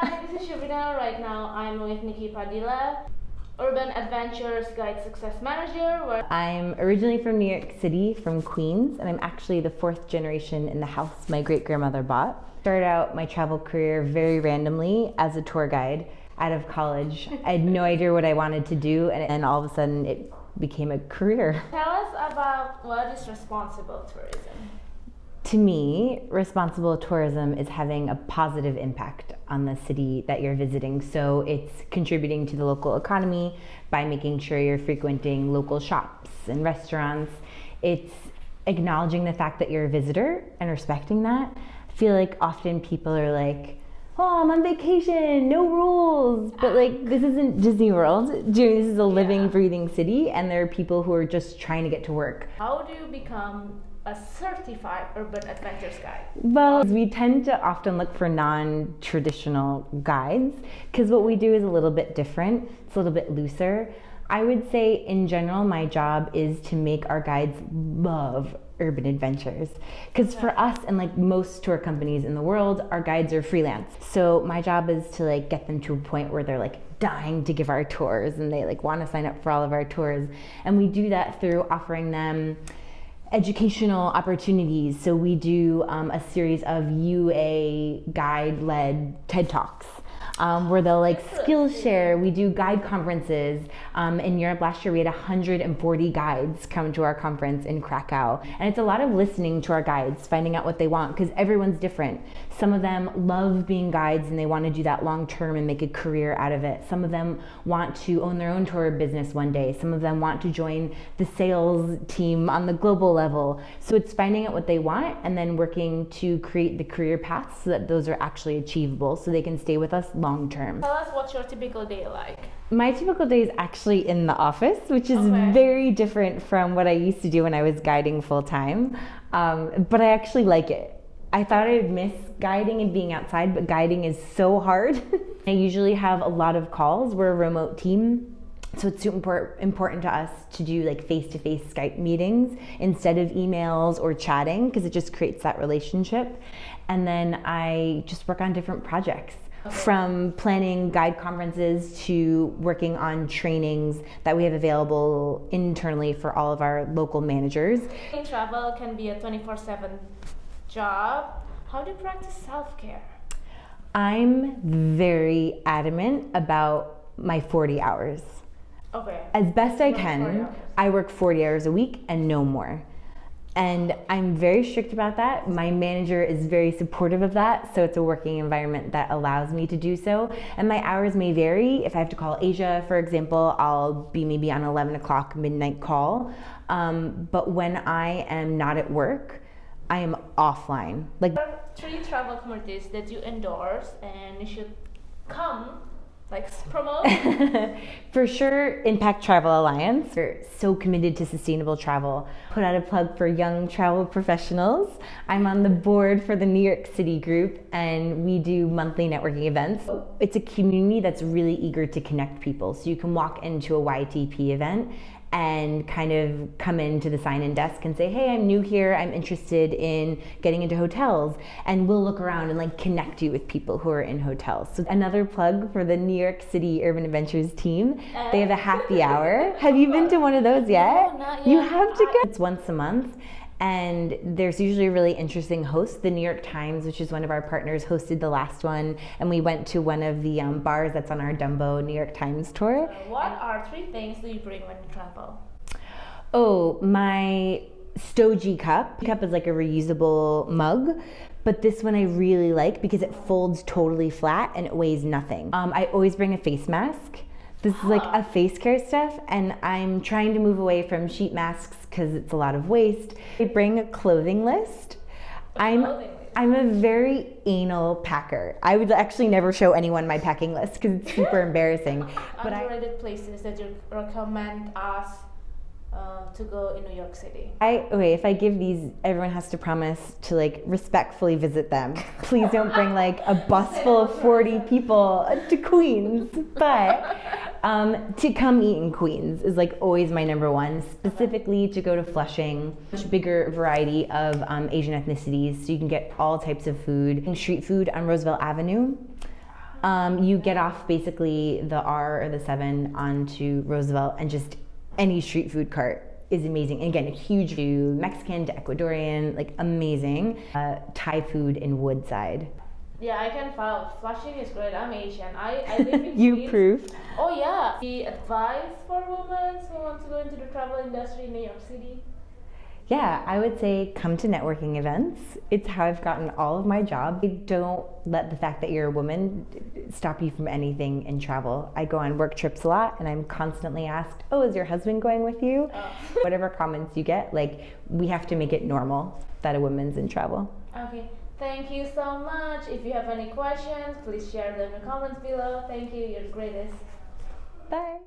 Hi, this is Shavina. Right now I'm with Nikki Padilla, Urban Adventures Guide Success Manager. I'm originally from New York City, from Queens, and I'm actually the fourth generation in the house my great-grandmother bought. Started out my travel career very randomly as a tour guide out of college. I had no idea what I wanted to do, and then all of a sudden it became a career. Tell us about what is responsible tourism. To me, responsible tourism is having a positive impact on the city that you're visiting. So it's contributing to the local economy by making sure you're frequenting local shops and restaurants. It's acknowledging the fact that you're a visitor and respecting that. I feel like often people are like, oh, I'm on vacation, no rules. But like, this isn't Disney World. This is a living, breathing city, and there are people who are just trying to get to work. How do you become a certified urban adventures guide? Well, we tend to often look for non-traditional guides because what we do is a little bit different. It's a little bit looser. I would say in general, my job is to make our guides love urban adventures. Because for us and like most tour companies in the world, our guides are freelance. So my job is to like get them to a point where they're like dying to give our tours and they like want to sign up for all of our tours. And we do that through offering them educational opportunities. So we do a series of UA guide-led TED Talks where they'll like skill share. We do guide conferences. In Europe last year we had 140 guides come to our conference in Krakow. And it's a lot of listening to our guides, finding out what they want, because everyone's different. Some of them love being guides and they want to do that long term and make a career out of it. Some of them want to own their own tour business one day. Some of them want to join the sales team on the global level. So it's finding out what they want and then working to create the career paths so that those are actually achievable so they can stay with us long term. Tell us what's your typical day like. My typical day is actually in the office, which is very different from what I used to do when I was guiding full time. But I actually like it. I thought I'd miss guiding and being outside, but guiding is so hard. I usually have a lot of calls. We're a remote team. So it's super important to us to do like face-to-face Skype meetings instead of emails or chatting because it just creates that relationship. And then I just work on different projects. From planning guide conferences to working on trainings that we have available internally for all of our local managers. Travel can be a 24/7 job. How do you practice self-care? I'm very adamant about my 40 hours. Okay. As best I can, I work 40 hours a week and no more. And I'm very strict about that. My manager is very supportive of that, so it's a working environment that allows me to do so. And my hours may vary. If I have to call Asia, for example, I'll be maybe on 11 o'clock midnight call. But when I am not at work, I am offline. Like, there are 3 travel communities that you endorse and you should come, like promote. For sure, Impact Travel Alliance. We're so committed to sustainable travel. Put out a plug for young travel professionals. I'm on the board for the New York City group and we do monthly networking events. It's a community that's really eager to connect people. So you can walk into a YTP event and kind of come into the sign-in desk and say, hey, I'm new here, I'm interested in getting into hotels. And we'll look around and like connect you with people who are in hotels. So another plug for the New York City Urban Adventures team. They have a happy hour. Have you been to one of those yet? No, not yet. You have to go. It's once a month. And there's usually a really interesting host. The New York Times, which is one of our partners, hosted the last one. And we went to one of the bars that's on our Dumbo New York Times tour. What are 3 things that you bring when you travel? Oh, my Stogie cup. The cup is like a reusable mug. But this one I really like because it folds totally flat and it weighs nothing. I always bring a face mask. This is like a face care stuff, and I'm trying to move away from sheet masks because it's a lot of waste. I bring a clothing list. I'm a very anal packer. I would actually never show anyone my packing list because it's super embarrassing. But underrated places that you recommend us to go in New York City. If I give these, everyone has to promise to like respectfully visit them. Please don't bring like a bus full of 40 people to Queens, but to come eat in Queens is like always my number one, specifically to go to Flushing. Much bigger variety of Asian ethnicities, so you can get all types of food. Street food on Roosevelt Avenue. You get off basically the R or the 7 onto Roosevelt, and just any street food cart is amazing. And again, a huge view, Mexican to Ecuadorian, like amazing. Thai food in Woodside. Yeah, I can vouch. Flushing is great. I'm Asian. I live in You Queens. prove. Oh yeah. The advice for women who want to go into the travel industry in New York City. Yeah, I would say come to networking events. It's how I've gotten all of my job. Don't let the fact that you're a woman stop you from anything in travel. I go on work trips a lot, and I'm constantly asked, oh, is your husband going with you? Oh. Whatever comments you get, like, we have to make it normal that a woman's in travel. Okay. Thank you so much. If you have any questions, please share them in the comments below. Thank you. You're the greatest. Bye.